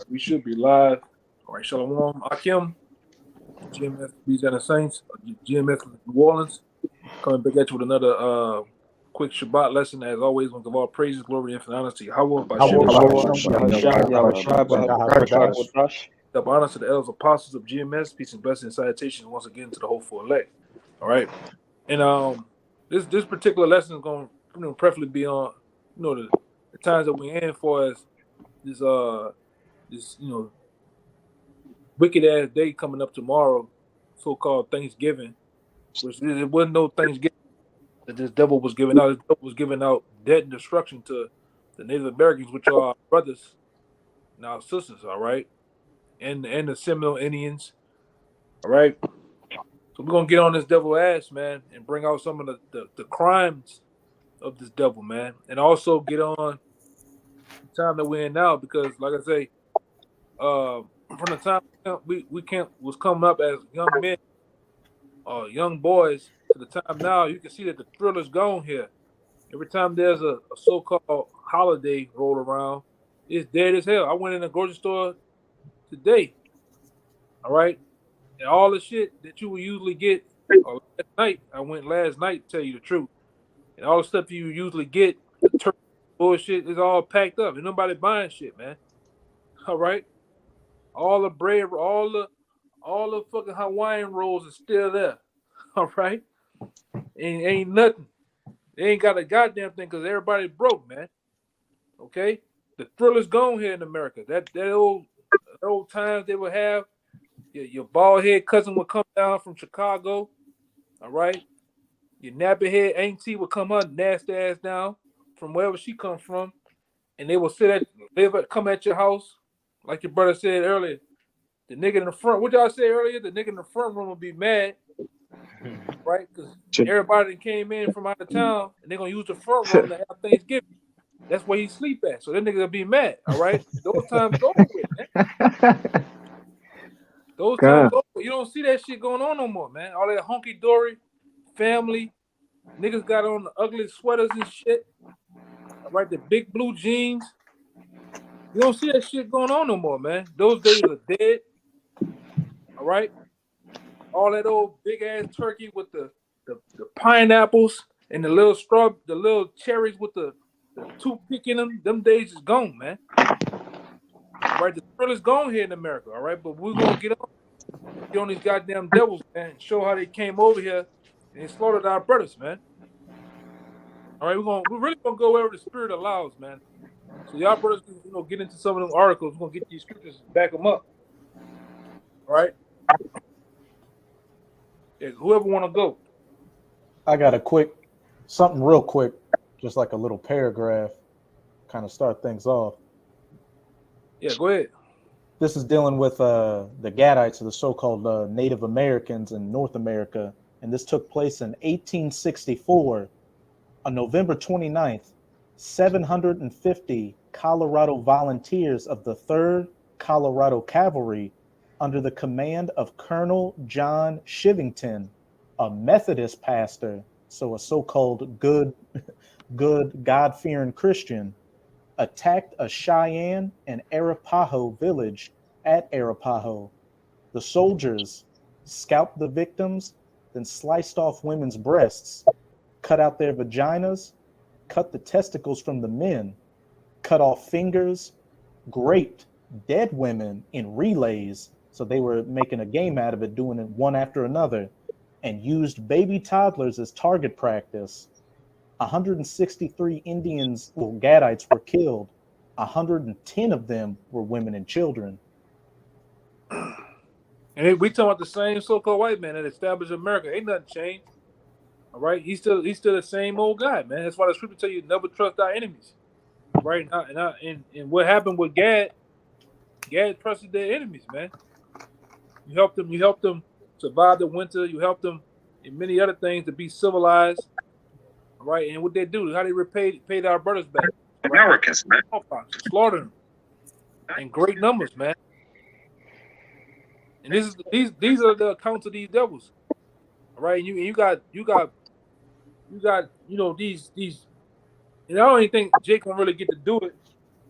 We should be live. All right, Shalom, Akim, GMS Louisiana Saints, GMS New Orleans. Coming back at you with another quick Shabbat lesson. As always, we give all praises, glory, and honor to Yahweh by Shem. Double honor to the elders apostles of GMS. Peace and blessings and salutations once again to the hopeful elect. All right, and this particular lesson is going to preferably be on the times that we're in for as this wicked ass day coming up tomorrow, so-called Thanksgiving, which it wasn't no Thanksgiving that this devil was giving out. This devil was giving out death and destruction to the Native Americans, which are our brothers and our sisters, all right, and the Seminole Indians, all right. So we're gonna get on this devil ass, man, and bring out some of the crimes of this devil, man, and also get on the time that we're in now, because, like I say, from the time we was coming up as young men, young boys, to the time now, you can see that the thrill is gone here. Every time there's a so-called holiday roll around, it's dead as hell. I went in a grocery store today, all right, and all the shit that you would usually get last night, I went last night, to tell you the truth, and all the stuff you usually get, the turkey bullshit, is all packed up. Ain't nobody buying shit, man. All right, all the bread, all the fucking Hawaiian rolls are still there. All right, ain't nothing. They ain't got a goddamn thing because everybody broke, man. Okay, the thrill is gone here in America. That old times they would have. Your bald head cousin would come down from Chicago. All right, your nappy head auntie would come her nasty ass down from wherever she comes from, and they will come at your house, like your brother said earlier. The nigga in the front, what y'all said earlier? The nigga in the front room will be mad, right? Because everybody that came in from out of town, and they're gonna use the front room to have Thanksgiving. That's where he sleep at. So that nigga will be mad. All right, those times over with, man. Those times over. You don't see that shit going on no more, man. All that hunky dory family niggas got on the ugly sweaters and shit. All right, the big blue jeans. You don't see that shit going on no more, man. Those days are dead. All right, all that old big ass turkey with the pineapples and the little cherries with the toothpick in them. Them days is gone, man. All right, the thrill is gone here in America. All right, but we're gonna get on these goddamn devils, man, and show how they came over here and slaughtered our brothers, man. All right, we're really gonna go wherever the spirit allows, man. So y'all brothers, get into some of them articles. We're gonna get these scriptures, back them up. All right. Yeah, whoever want to go. I got something real quick, just like a little paragraph, kind of start things off. Yeah, go ahead. This is dealing with the Gadites, or the so-called Native Americans in North America, and this took place in 1864. On November 29th, 750 Colorado volunteers of the 3rd Colorado Cavalry, under the command of Colonel John Shivington, a Methodist pastor, so a so-called good God-fearing Christian, attacked a Cheyenne and Arapaho village at Arapaho. The soldiers scalped the victims, then sliced off women's breasts, cut out their vaginas, cut the testicles from the men, cut off fingers, raped dead women in relays, so they were making a game out of it, doing it one after another, and used baby toddlers as target practice. 163 Indians, Gadites, were killed. 110 of them were women and children. And we talking about the same so-called white man that established America. Ain't nothing changed. All right, he's still the same old guy, man. That's why the scripture tell you never trust our enemies. Right now, and what happened with Gad trusted their enemies, man. You helped them survive the winter. You helped them in many other things to be civilized. Right, and what they do, how they paid our brothers back. Right? Americans, man. Slaughtered them in great numbers, man. And these are the accounts of these devils. All right, and you got these. And I don't even think Jake can really get to do it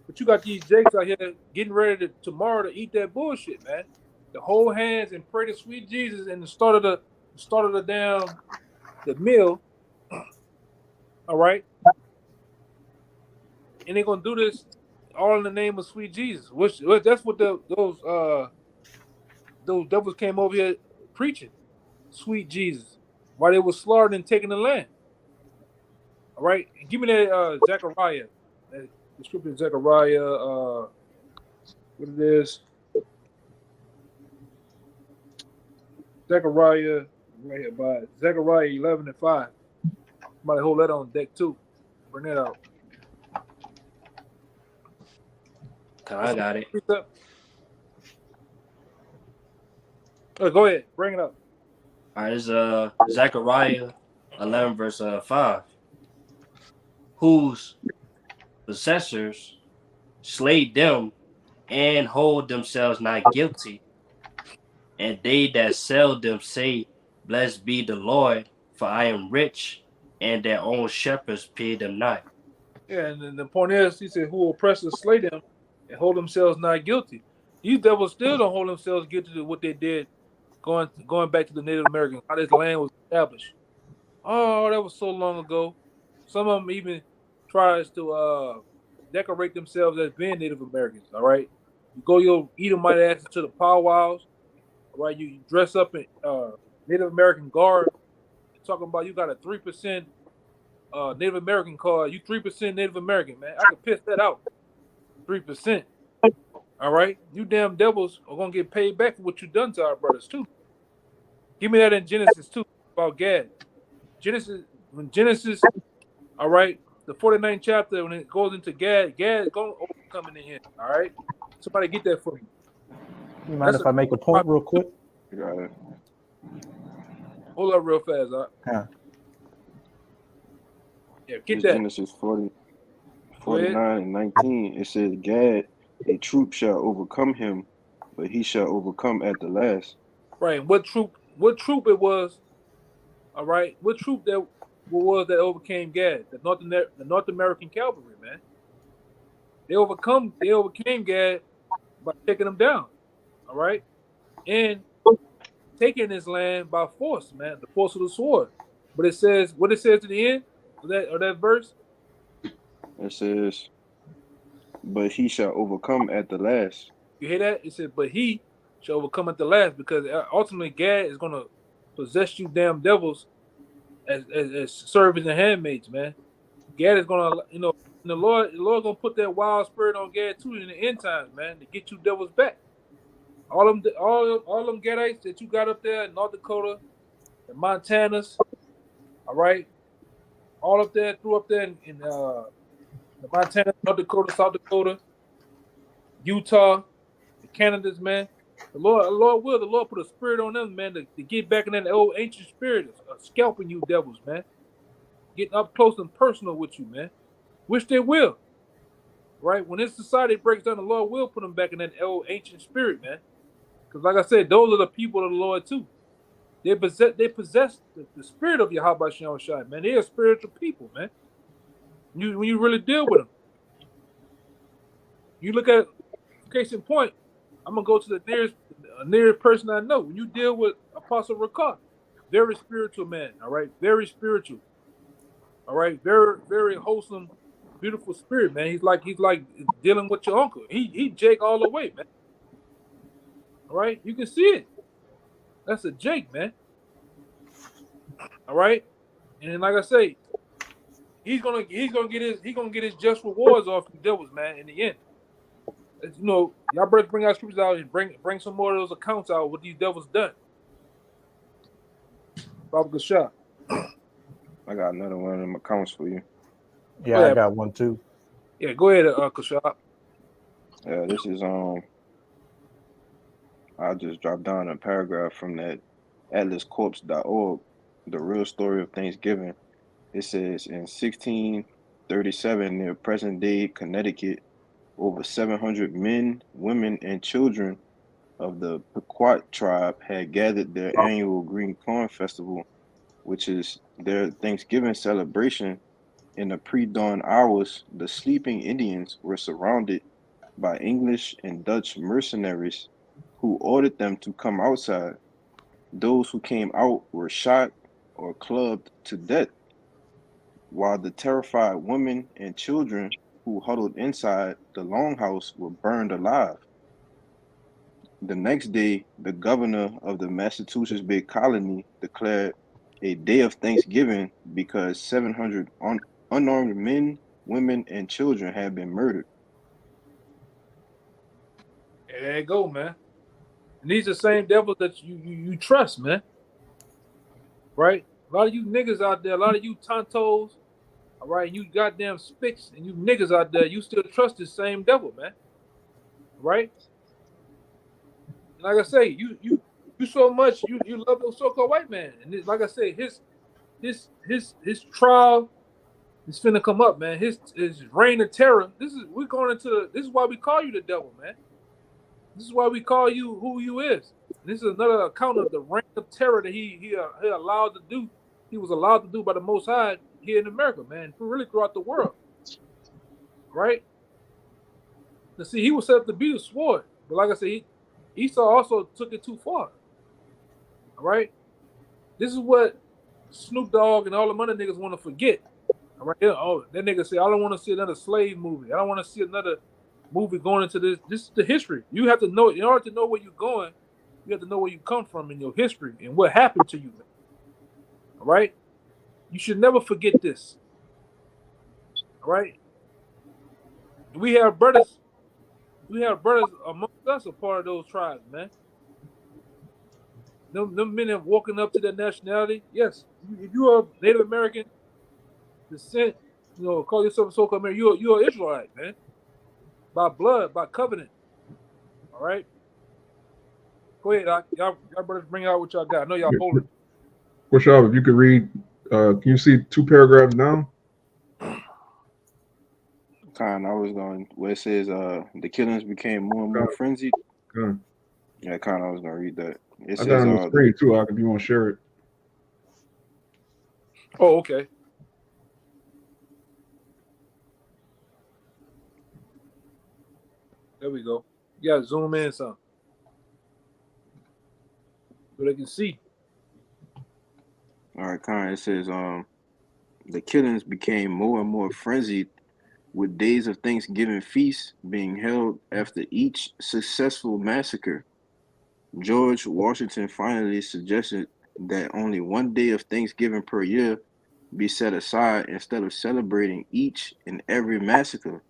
But you got these jakes out here getting ready to tomorrow to eat that bullshit, man. To hold hands and pray to sweet Jesus and the start of the damn the meal, all right? And they're gonna do this all in the name of sweet Jesus. Which that's what those devils came over here preaching. Sweet Jesus. While they were slaughtering and taking the land. All right. And give me that Zechariah. The scripture Zechariah, what it is. Zechariah right here by Zechariah 11:5. Somebody hold that on deck too. Bring that out. I got it. Go ahead, bring it up. All right, it's Zechariah 11 verse 5. Whose possessors slay them and hold themselves not guilty, and they that sell them say, Blessed be the Lord, for I am rich, and their own shepherds pay them not. Yeah, and then the point is, he said, "Who oppressors slay them and hold themselves not guilty." These devils still don't hold themselves guilty to what they did, going back to the Native Americans, how this land was established. Oh, that was so long ago. Some of them even tries to decorate themselves as being Native Americans. All right, you go your Edomite asses to the powwows. All right, you dress up in Native American garb. You're talking about you got a 3% Native American card. You 3% Native American, man. I can piss that out. 3%. All right, you damn devils are gonna get paid back for what you done to our brothers too. Give me that in Genesis too about Gad. Genesis, all right, the 49th chapter when it goes into Gad is going to overcome in the end. All right, somebody get that for me. You mind if I make a point real quick? You got it. Hold up real fast. Yeah. Yeah, get It's that. Genesis 49 and 19. It says, Gad, a troop shall overcome him, but he shall overcome at the last. Right. What troop it was? All right. What troop that was that overcame Gad? The North American cavalry, man. They overcame Gad by taking them down. All right, and taking this land by force, man. The force of the sword. But it says what it says to the end of that verse. It says, but he shall overcome at the last. You hear that? It says, but he shall overcome at the last, because ultimately Gad is gonna possess you damn devils as servants and handmaids, man. Gad is gonna, the Lord gonna put that wild spirit on Gad too in the end times, man, to get you devils back. All them Gadites that you got up there in North Dakota, the Montanas, all right, all up there, through up there in the Montana, North Dakota, South Dakota, Utah, the Canadas, man. The Lord put a spirit on them, man, to get back in that old ancient spirit of scalping you devils, man. Getting up close and personal with you, man. Which they will. Right? When this society breaks down, the Lord will put them back in that old ancient spirit, man. Because like I said, those are the people of the Lord too. They possess the spirit of Yahweh Shem Shai, man. They are spiritual people, man. When you really deal with them. You look at, case in point, I'm gonna go to the nearest person I know. When you deal with Apostle Rakar, very spiritual man, all right, very spiritual, all right, very very wholesome, beautiful spirit, man. He's like dealing with your uncle. He Jake all the way, man. All right, you can see it. That's a Jake, man. All right, and then, like I say, he's gonna get his just rewards off the devils, man. In the end. Y'all better bring our scriptures out and bring some more of those accounts out what these devils done. Baba Gashah. I got another one of them accounts for you. Yeah, I got one too. Yeah, go ahead, Gashah. Yeah, this is I'll just drop down a paragraph from that atlascorpse.org, the real story of Thanksgiving. It says in 1637 near present-day Connecticut, over 700 men, women, and children of the Pequot tribe had gathered their annual Green Corn Festival, which is their Thanksgiving celebration In the pre-dawn hours, the sleeping Indians were surrounded by English and Dutch mercenaries who ordered them to come outside. Those who came out were shot or clubbed to death, while the terrified women and children who huddled inside the longhouse were burned alive. The next day, the governor of the Massachusetts Bay Colony declared a day of Thanksgiving because 700 unarmed men, women, and children had been murdered. There you go, man. And these are the same devils that you trust, man. Right? A lot of you niggas out there, a lot of you tontos, all right, you goddamn spicks and you niggas out there, you still trust this same devil, man. Right? And like I say, you so much you love those so-called white man. And like I say, his trial is finna come up, man. His reign of terror. This is why we call you the devil, man. This is why we call you who you is. This is another account of the reign of terror that he allowed to do. He was allowed to do by the Most High here in America, man. Really throughout the world, right? Now, see, he was set up to be the sword, but like I said, Esau also took it too far. All right, this is what Snoop Dogg and all the other niggas want to forget. All right, oh, that nigga say, I don't want to see another slave movie. I don't want to see another movie going into this. This is the history. You have to know, in order to know where you're going, you have to know where you come from in your history and what happened to you. All right? You should never forget this. All right? We have brothers amongst us a part of those tribes, man. Them men have woken up to their nationality. Yes, if you are Native American descent, call yourself a so-called American, you're an Israelite, man. By blood, by covenant. All right? Go ahead, y'all brothers bring out what y'all got. I know y'all holding. Push up. If you could read, can you see 2 paragraphs down? I was going where it says the killings became more and more frenzied. Yeah, I was gonna read that. It I says got on the screen too, if you want to share it. Oh, okay. There we go. You gotta zoom in some so they can see. All right, it says the killings became more and more frenzied, with days of Thanksgiving feasts being held after each successful massacre. George Washington finally suggested that only one day of Thanksgiving per year be set aside instead of celebrating each and every massacre.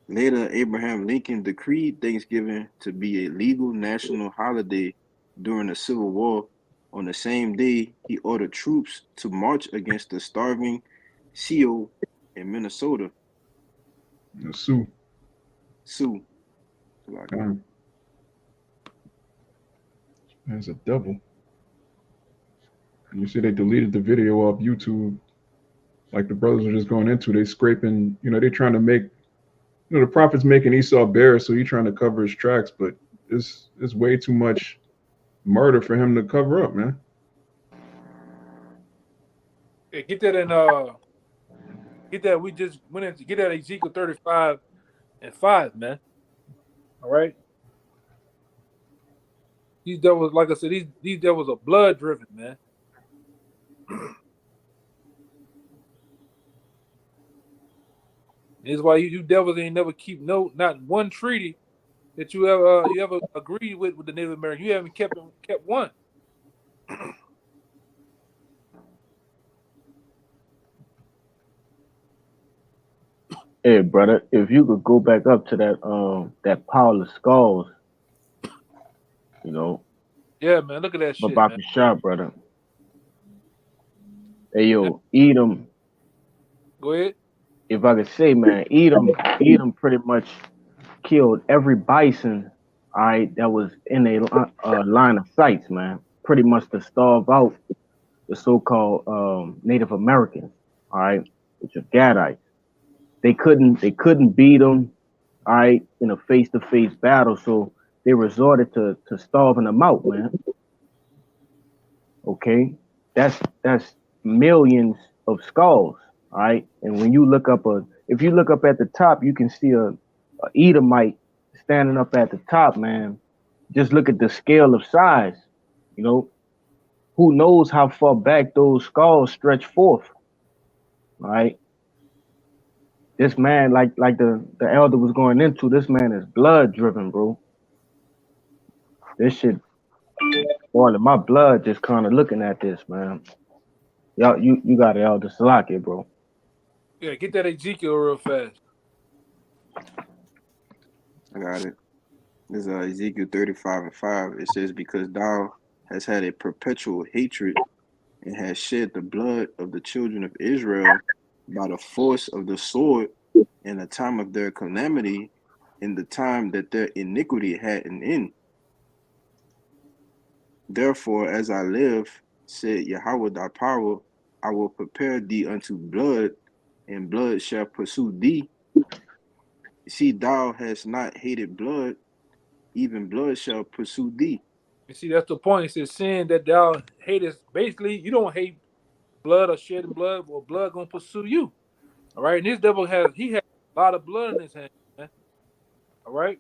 Later, Abraham Lincoln decreed Thanksgiving to be a legal national holiday during the Civil War. On the same day, he ordered troops to march against the starving Sioux in Minnesota. Sioux. There's a devil. And you see they deleted the video off YouTube. Like the brothers are just going into, they scraping, they're trying to make, the prophet's making Esau bare, so he's trying to cover his tracks, but it's way too much murder for him to cover up, man. Yeah, get that get that we just went into, get that Ezekiel 35:5, man. All right. These devils, like I said, these devils are blood driven, man. This is why you devils ain't never keep not one treaty that you ever agreed with the Native American. You haven't kept one. Hey, brother, if you could go back up to that pile of skulls, Yeah, man, look at that shit, Babak man. Shah, brother. Hey, yo, Edom. Go ahead. If I could say, man, Edom pretty much killed every bison, all right, that was in a line of sights, man. Pretty much to starve out the so-called Native Americans, all right, which are Gadites. They couldn't beat them, all right, in a face-to-face battle, so they resorted to starving them out, man. Okay, that's millions of skulls. All right, and when you look up if you look up at the top, you can see a Edomite standing up at the top, man. Just look at the scale of size. You know, who knows how far back those skulls stretch forth? All right. This man, like the elder was going into, this man is blood driven, bro. This shit boiling my blood just kind of looking at this, man. Y'all, you got an elder Salaki, bro. Yeah, get that Ezekiel real fast. I got it. This is Ezekiel 35:5. It says, because thou hast had a perpetual hatred and hast shed the blood of the children of Israel by the force of the sword in the time of their calamity, in the time that their iniquity had an end. Therefore, as I live, said Yahweh thy power, I will prepare thee unto blood, and blood shall pursue thee. See, thou hast not hated blood, even blood shall pursue thee. You see, that's the point. It says sin that thou hatest. Basically, you don't hate blood or shedding blood, or blood gonna pursue you. All right. And this devil has a lot of blood in his hand, man. All right.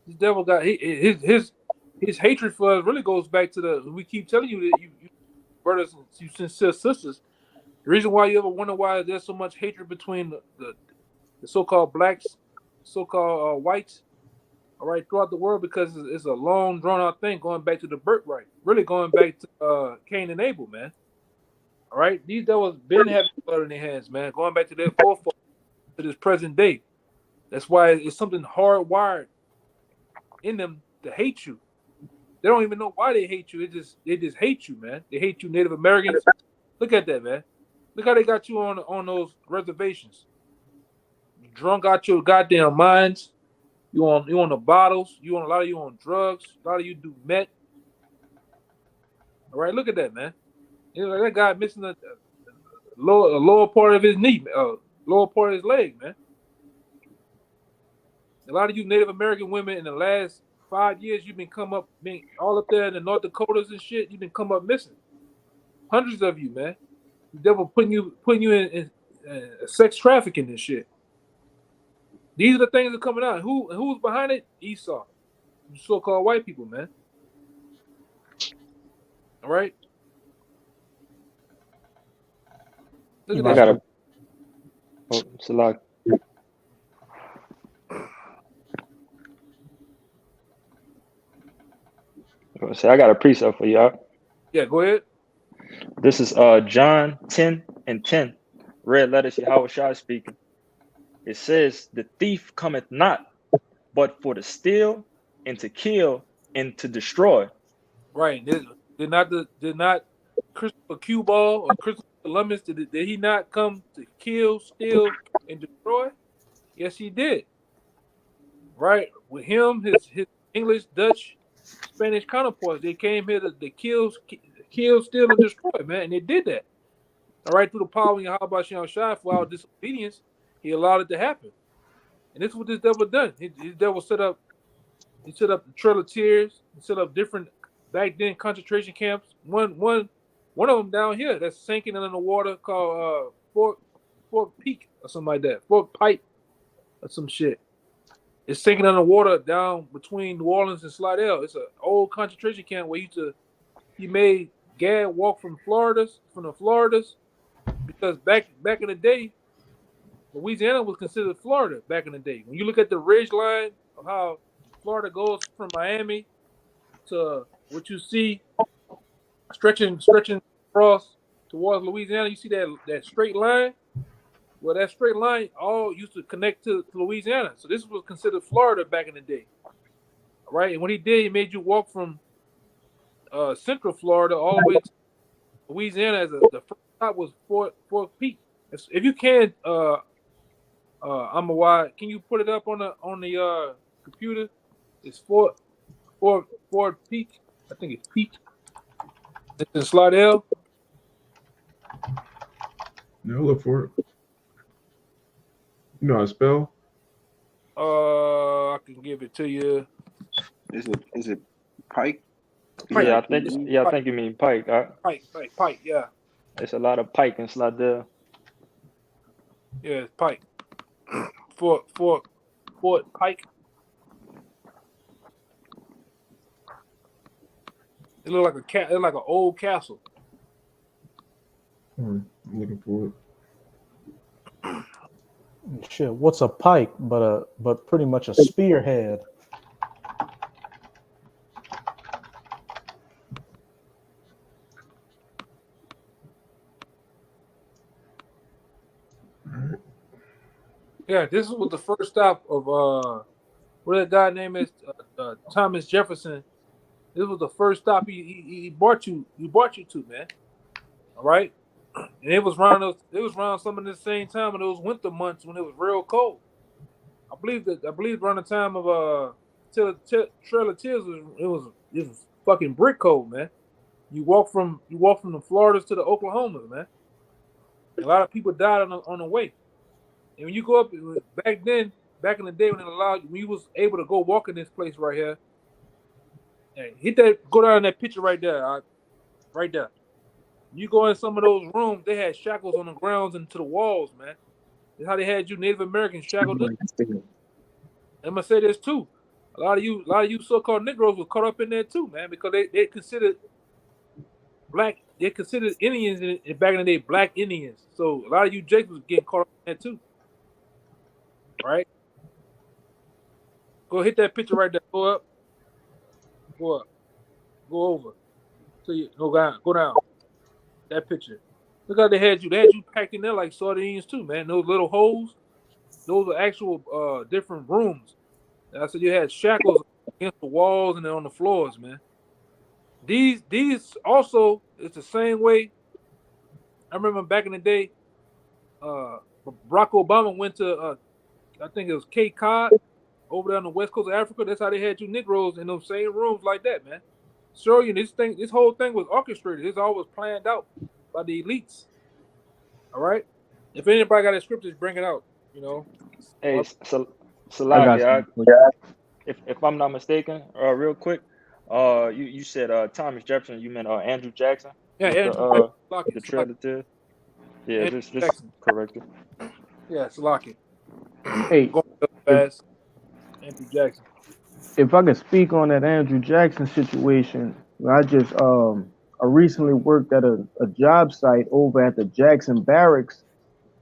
This devil got his hatred for us really goes back to we keep telling you that you brothers and you sincere sisters. The reason why you ever wonder why there's so much hatred between the so-called blacks, so-called whites, all right, throughout the world, because it's a long, drawn-out thing going back to the birthright, really going back to Cain and Abel, man. All right, these devils been having blood in their hands, man, going back to their forefathers to this present day. That's why it's something hardwired in them to hate you. They don't even know why they hate you. They just hate you, man. They hate you, Native Americans. Look at that, man. Look how they got you on those reservations. You drunk out your goddamn minds. You on the bottles. A lot of you on drugs. A lot of you do meth. All right, look at that, man. You know, that guy missing a lower part of his knee, lower part of his leg, man. A lot of you Native American women in the last 5 years, you've been all up there in the North Dakotas and shit. You've been come up missing. Hundreds of you, man. The devil putting you in sex trafficking and shit. These are the things that are coming out. Who's behind it? Esau, so-called white people, man. All right. Look at that. Salak. So I got a precept for y'all. Yeah, go ahead. This is John 10:10. Red letters, Yahweh Shai speaking. It says, the thief cometh not, but for to steal and to kill and to destroy. Right. Did not Christopher Cue Ball or Christopher Columbus, did he not come to kill, steal, and destroy? Yes, he did. Right. With him, his English, Dutch, Spanish counterparts, they came here to kill, steal, and destroy, man. And they did that. All right, through the power of Yahweh Shai for our disobedience, he allowed it to happen. And this is what this devil done. His devil set up the Trail of Tears, he set up different back then concentration camps. One of them down here that's sinking in the water called Fort Peak or something like that. Fort Pipe or some shit. It's sinking in the water down between New Orleans and Slidell. It's an old concentration camp where he made Gad walk from the Floridas, because back in the day, Louisiana was considered Florida back in the day. When you look at the ridge line of how Florida goes from Miami to what you see stretching across towards Louisiana, you see that straight line. Well, that straight line all used to connect to Louisiana. So this was considered Florida back in the day. All right. And what he did, he made you walk from central Florida all the way to Louisiana. The first stop was Fort Peak. If you can, can you put it up on the computer? It's Fort Peak. I think it's Peak. It's in Slidell. No, look for it. You know how to spell? I can give it to you. Is it Pike? Yeah, I think you mean Pike. Pike. Yeah. It's a lot of pike in Slidell. Yeah, it's Pike. Fort Pike. It looked like a cat. It looked like an old castle. I'm looking for it. Shit, what's a pike but pretty much a spearhead? Yeah, this was the first stop of what that guy name is Thomas Jefferson. This was the first stop he brought you to, man. All right, and it was around some of the same time in those winter months when it was real cold. I believe around the time of Trail of Tears it was fucking brick cold, man. You walk from the Floridas to the Oklahomas, man. A lot of people died on the way. And when you go up back in the day when you was able to go walk in this place right here, hey, go down in that picture right there, right there. You go in some of those rooms, they had shackles on the grounds and to the walls, man. That's how they had you Native Americans shackled up. I'm gonna say this too. A lot of you so-called Negroes were caught up in there too, man, because they considered Indians back in the day black Indians. So a lot of you Jakes was getting caught up in there too. Right? Go hit that picture right there. Go up. Go up. Go over. So you go down. That picture. Look how they had you packed in there like sardines too, man. Those little holes, those are actual different rooms. And I said you had shackles against the walls and then on the floors, man. These also it's the same way. I remember back in the day, Barack Obama went to I think it was Cape Cod over there on the west coast of Africa. That's how they had you Negroes in those same rooms like that, man. Sure, you this whole thing was orchestrated. This all was planned out by the elites. All right. If anybody got a scriptures, bring it out. You know. Hey, I got Salaki, some. if I'm not mistaken, real quick, you said Thomas Jefferson. You meant Andrew Jackson Yeah, with Andrew the Trail of Tears. Yeah, Andrew just Jackson. correct it. Yeah, it's Lockett. Hey, Going fast. Andrew Jackson. if I could speak on that Andrew Jackson situation, I recently worked at a job site over at the Jackson Barracks,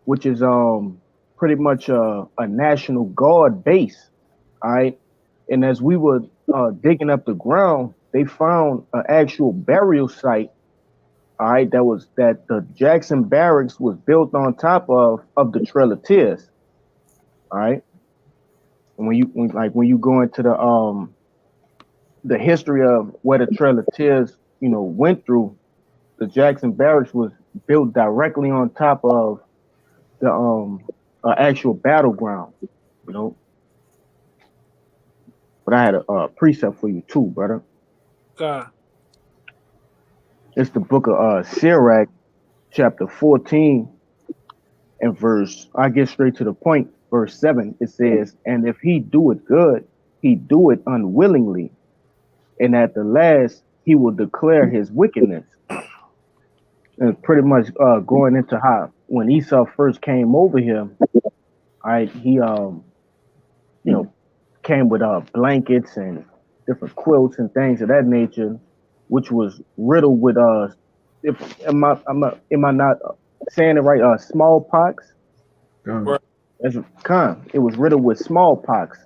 which is pretty much a National Guard base. All right. And as we were digging up the ground, they found an actual burial site. All right, that the Jackson Barracks was built on top of the Trail of Tears. All right. And when you go into the history of what the Trail of Tears, went through, the Jackson Barracks was built directly on top of the actual battleground, you know. But I had a precept for you too, brother. God. It's the book of Sirach, chapter 14, and I get straight to the point, verse 7. It says, "And if he do it good, he do it unwillingly, and at the last he will declare his wickedness." And pretty much going into how when Esau first came over here, he came with blankets and different quilts and things of that nature, which was riddled with am I not saying it right? Smallpox. Gone. As it was riddled with smallpox.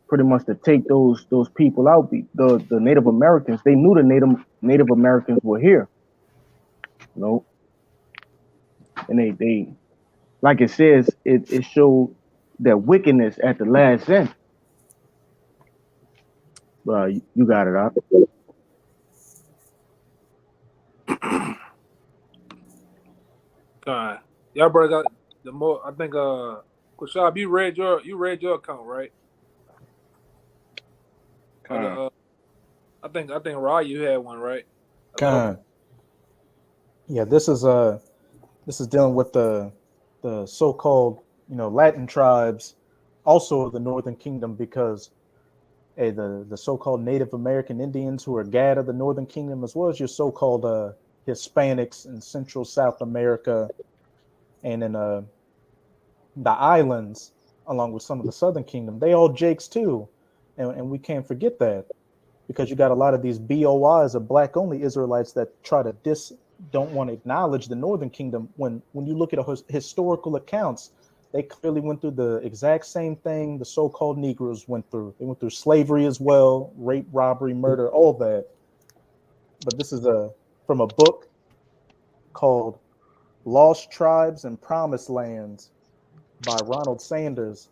Pretty much to take those people out. The Native Americans, they knew the Native Americans were here. And they like it says, it showed their wickedness at the last end. You got it out. God. Y'all brother got the more I think Kushab, you read your account, right? I think Ryu had one, right? Yeah, this is dealing with the so-called Latin tribes, also of the Northern Kingdom, because the so-called Native American Indians who are Gad of the Northern Kingdom, as well as your so-called Hispanics in Central South America and in the islands, along with some of the Southern Kingdom, they all Jakes too, and we can't forget that because you got a lot of these BOIs of black only Israelites that try to don't want to acknowledge the Northern Kingdom. When you look at historical accounts, they clearly went through the exact same thing the so-called Negroes went through. They went through slavery as well, rape, robbery, murder, all that. But this is from a book called Lost Tribes and Promised Lands by Ronald Sanders.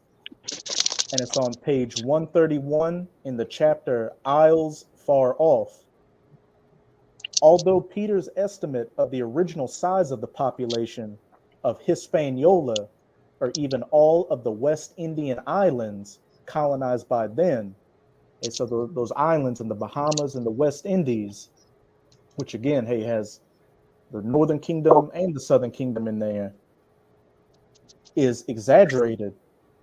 And it's on page 131 in the chapter Isles Far Off. Although Peter's estimate of the original size of the population of Hispaniola, or even all of the West Indian islands colonized by then, and so those islands in the Bahamas and the West Indies, which again, hey, has the Northern Kingdom and the Southern Kingdom in there, is exaggerated.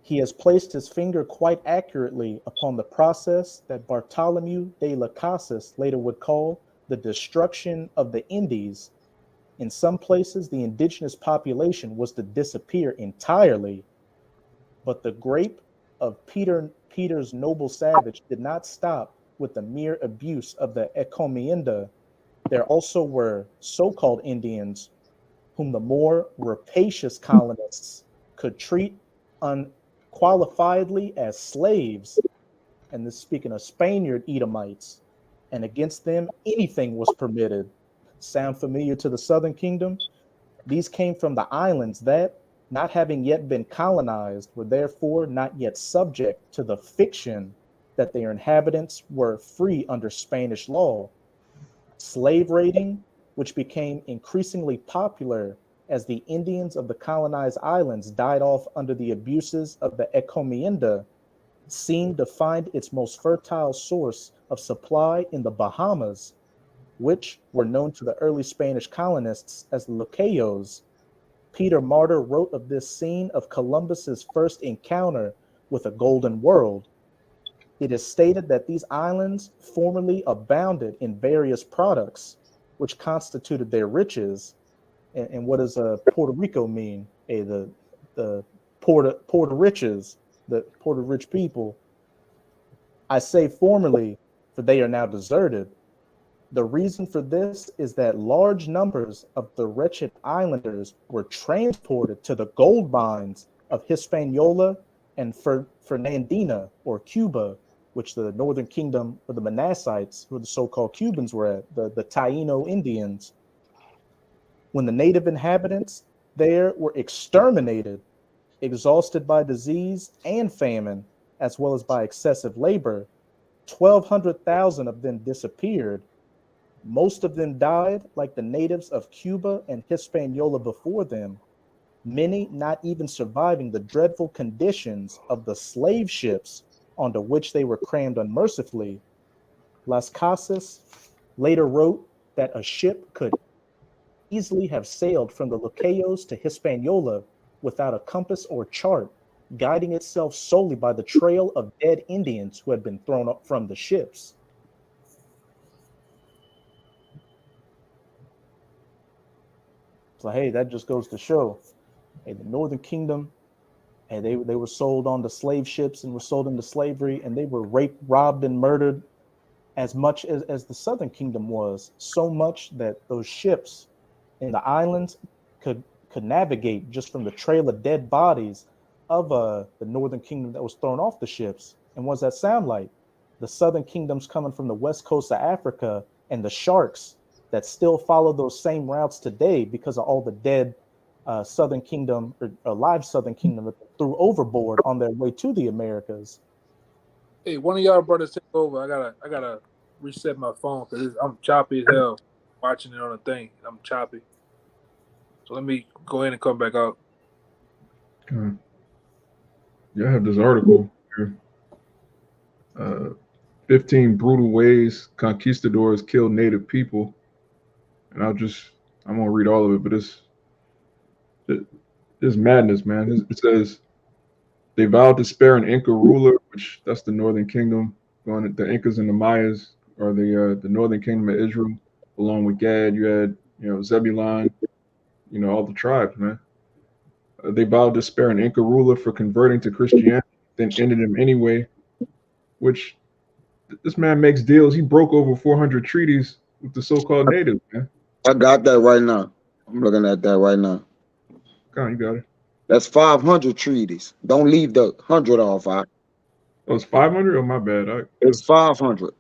He has placed his finger quite accurately upon the process that Bartholomew de las Casas later would call the destruction of the Indies. In some places, the indigenous population was to disappear entirely. But the grape of Peter's noble savage did not stop with the mere abuse of the encomienda. There also were so-called Indians whom the more rapacious colonists could treat unqualifiedly as slaves. And this speaking of Spaniard Edomites. And against them, anything was permitted. Sound familiar to the Southern Kingdom? These came from the islands that, not having yet been colonized, were therefore not yet subject to the fiction that their inhabitants were free under Spanish law. Slave raiding, which became increasingly popular as the Indians of the colonized islands died off under the abuses of the encomienda, seemed to find its most fertile source of supply in the Bahamas, which were known to the early Spanish colonists as the Lucayos. Peter Martyr wrote of this scene of Columbus's first encounter with a golden world. It is stated that these islands formerly abounded in various products, which constituted their riches. And what does Puerto Rico mean? The Puerto riches, the Puerto rich people. I say formerly, for they are now deserted. The reason for this is that large numbers of the wretched islanders were transported to the gold mines of Hispaniola and Fernandina, or Cuba, which the Northern Kingdom of the Manassites, who the so-called Cubans were at, the Taino Indians. When the native inhabitants there were exterminated, exhausted by disease and famine, as well as by excessive labor, 1,200,000 of them disappeared. Most of them died like the natives of Cuba and Hispaniola before them, many not even surviving the dreadful conditions of the slave ships onto which they were crammed unmercifully. Las Casas later wrote that a ship could easily have sailed from the Lucayos to Hispaniola without a compass or chart, guiding itself solely by the trail of dead Indians who had been thrown up from the ships. So hey, that just goes to show, hey, the Northern Kingdom, hey, they were sold on the slave ships and were sold into slavery, and they were raped, robbed, and murdered as much as the Southern Kingdom was. So much that those ships in the islands could navigate just from the trail of dead bodies of the Northern Kingdom that was thrown off the ships. And what does that sound like? The Southern Kingdoms coming from the west coast of Africa, and the sharks that still follow those same routes today because of all the dead Southern Kingdom or alive Southern Kingdom that threw overboard on their way to the Americas. Hey, one of y'all brothers take over. I gotta reset my phone because I'm choppy as hell watching it on a thing. I'm choppy. So let me go in and come back out. Okay. Yeah, I have this article here. 15 brutal ways conquistadors kill native people. And I'm gonna read all of it, but it's madness, man. It says they vowed to spare an Inca ruler, which that's the Northern Kingdom. The Incas and the Mayas are the Northern Kingdom of Israel. Along with Gad, you had Zebulon, all the tribes, man. They vowed to spare an Inca ruler for converting to Christianity, then ended him anyway, which this man makes deals. He broke over 400 treaties with the so-called natives, man. I got that right now. I'm looking at that right now. Come on, you got it. That's 500 treaties. Don't leave the 100 off. Oh, it's 500? Oh, my bad. It's 500.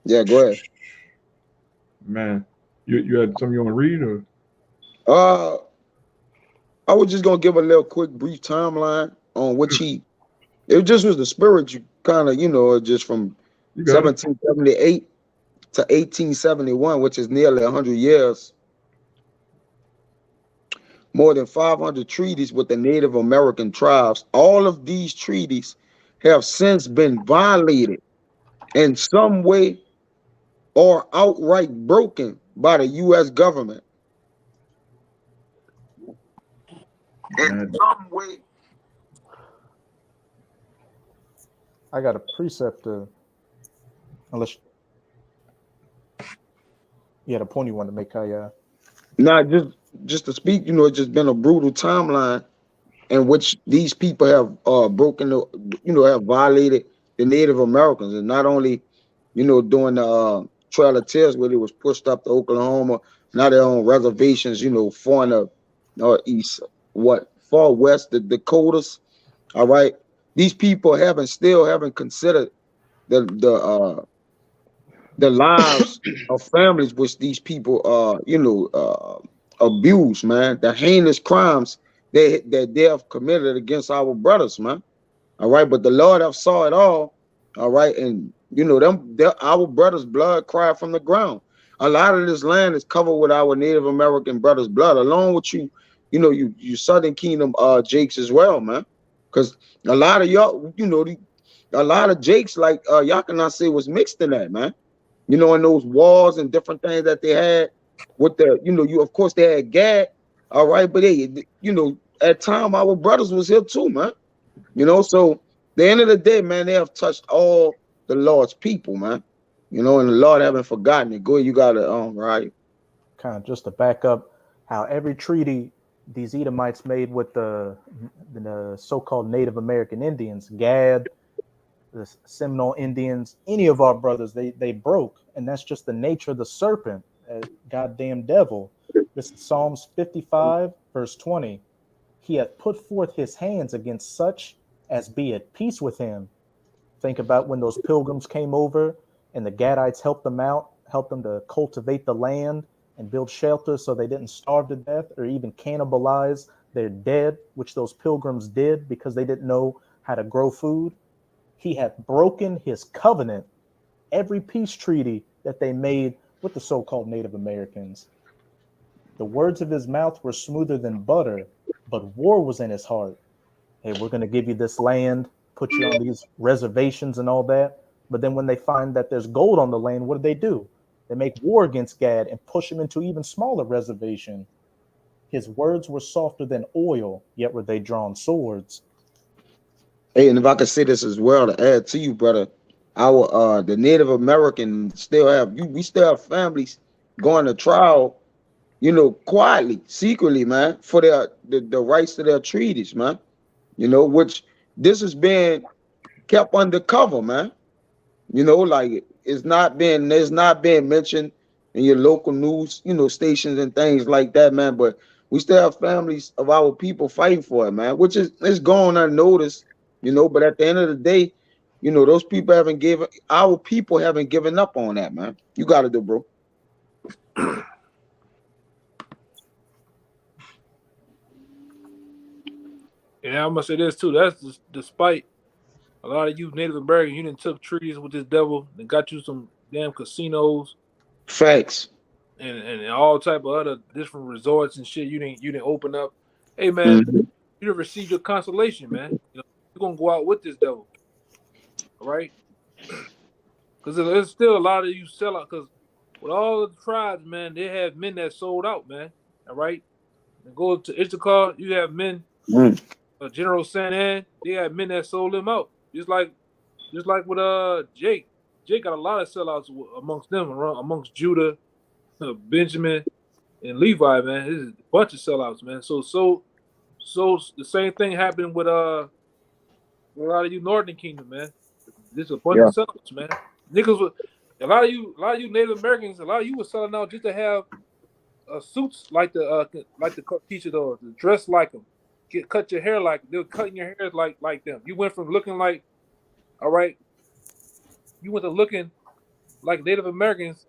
Yeah, go ahead. Man, you had something you want to read? Or? I was just going to give a little quick brief timeline on which it just was the spirit you kind of, just from 1778 to 1871, which is nearly 100 years. More than 500 treaties with the Native American tribes. All of these treaties have since been violated in some way or outright broken by the U.S. government. In some way. I got a precept unless you had a point you wanted to make, Nah, just to speak, it's just been a brutal timeline in which these people have have violated the Native Americans, and not only, during the Trail of Tears where they was pushed up to Oklahoma, now they're on reservations, far in the far west, the Dakotas. All right, these people still haven't considered the lives of families which these people abuse, man. The heinous crimes that they have committed against our brothers, man. All right, but the Lord have saw it all. All right, and our brothers' blood cried from the ground. A lot of this land is covered with our Native American brothers' blood, along with you Southern Kingdom Jakes as well, man. Because a lot of y'all, a lot of Jakes like y'all cannot say was mixed in that, man. In those wars and different things that they had with of course they had Gad, all right, but at time our brothers was here too, man. So the end of the day, man, they have touched all the Lord's people, man. And the Lord haven't forgotten it. Go, you got it, right. Kind of just to back up how every treaty these Edomites made with the so-called Native American Indians, Gad, the Seminole Indians, any of our brothers, they broke. And that's just the nature of the serpent, goddamn devil. This is Psalms 55, verse 20. He hath put forth his hands against such as be at peace with him. Think about when those pilgrims came over and the Gadites helped them out, helped them to cultivate the land and build shelter so they didn't starve to death or even cannibalize their dead, which those pilgrims did because they didn't know how to grow food. He hath broken his covenant, every peace treaty that they made with the so-called Native Americans. The words of his mouth were smoother than butter, but war was in his heart. Hey, we're going to give you this land, put you on these reservations and all that. But then when they find that there's gold on the land, what do? They make war against Gad and push him into even smaller reservation. His words were softer than oil, yet were they drawn swords. Hey, and if I could say this as well to add to you, brother, the Native Americans we still have families going to trial, quietly, secretly, man, for the rights to their treaties, man. Which this is being kept undercover, man. Like it's not being mentioned in your local news, stations and things like that, man. But we still have families of our people fighting for it, man, which is going unnoticed, but at the end of the day, those people our people haven't given up on that, man. You got to do, bro. Yeah, I'm gonna say this too. That's despite a lot of you Native Americans, you didn't took treaties with this devil and got you some damn casinos. Facts. And all type of other different resorts and shit. You didn't open up. Hey man, you didn't receive your consolation, man. You're gonna go out with this devil, all right? Because there's still a lot of you sell out. Because with all the tribes, man, they have men that sold out, man. All right, and go to Issachar, you have men. General San, they had men that sold him out. Just like with Jake. Jake got a lot of sellouts amongst them, amongst Judah, Benjamin, and Levi, man. This is a bunch of sellouts, man. So the same thing happened with a lot of you Northern Kingdom, man. There's a bunch Yeah. of sellouts, man. Niggas with a lot of you Native Americans, a lot of you were selling out just to have suits like the teacher though, to dress like them, cut your hair like they were cutting your hair like them. You went from looking like, all right, you went to looking like Native Americans,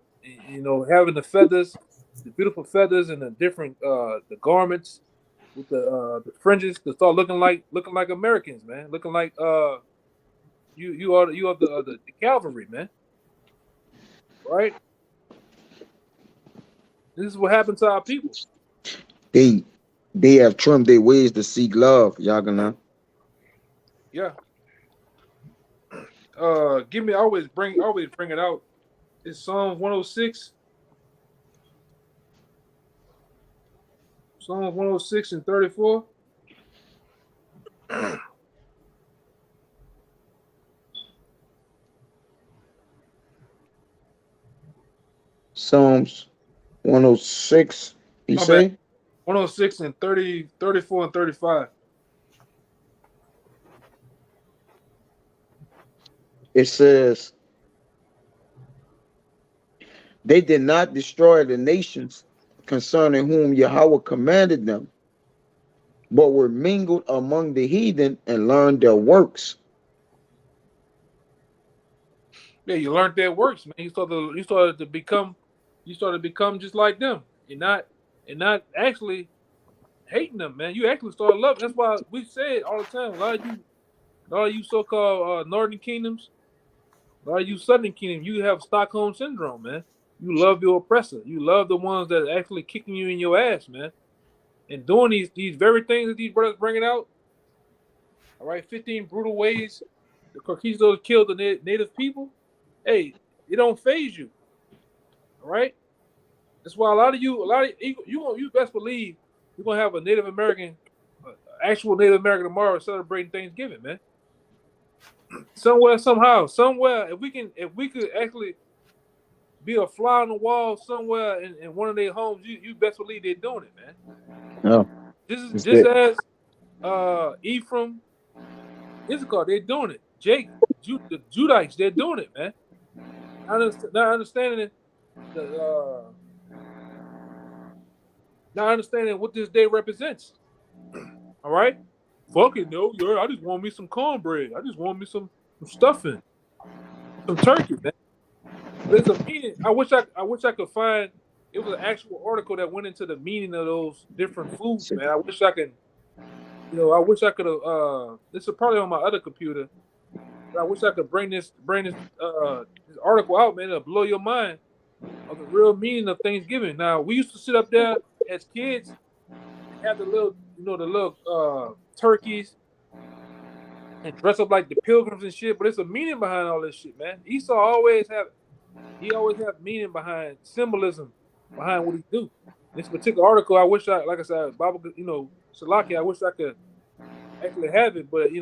you know, having the feathers, the beautiful feathers, and the different the garments with the fringes to start looking like Americans, man, looking like you are the cavalry, man, right? This is what happened to our people. They have trimmed their ways to seek love, Yagana. Yeah. Give me always bring it out. It's Psalm 106. Psalm 106 and 34. Psalms 106, you My say? bad. 106 and 30, 34 and 35. It says, they did not destroy the nations concerning whom Yahweh commanded them, but were mingled among the heathen and learned their works. Yeah, you learned their works, man. You started to become just like them. And not actually hating them, man. You actually started loving. That's why we say it all the time. A lot of you so-called Northern Kingdoms, a lot of you Southern Kingdom, you have Stockholm syndrome, man. You love your oppressor. You love the ones that are actually kicking you in your ass, man. And doing these very things that these brothers bringing out. All right, 15 brutal ways the conquistadors killed the native people. Hey, it don't phase you. All right. That's why a lot of you best believe you're gonna have a Native American, actual Native American tomorrow celebrating Thanksgiving, man. Somewhere, somehow, somewhere, if we could actually be a fly on the wall somewhere in one of their homes, you best believe they're doing it, man. No, This is it's just it. as Ephraim, Issachar, they're doing it. Jake, the Judites, they're doing it, man. Not understanding the not understanding what this day represents. All right, fuck it, no, yeah, I just want me some cornbread. I just want me some stuffing, some turkey, man. But it's a meaning. I wish I could find. It was an actual article that went into the meaning of those different foods, man. I wish I could. I wish I could have. This is probably on my other computer. But I wish I could bring this this article out, man. It'll blow your mind of the real meaning of Thanksgiving. Now we used to sit up there as kids and have the little turkeys and dress up like the pilgrims and shit. But it's a meaning behind all this shit, man. Esau always have meaning behind symbolism behind what he do. This particular article, I wish like I said, Baba, Salaki, I wish I could actually have it, but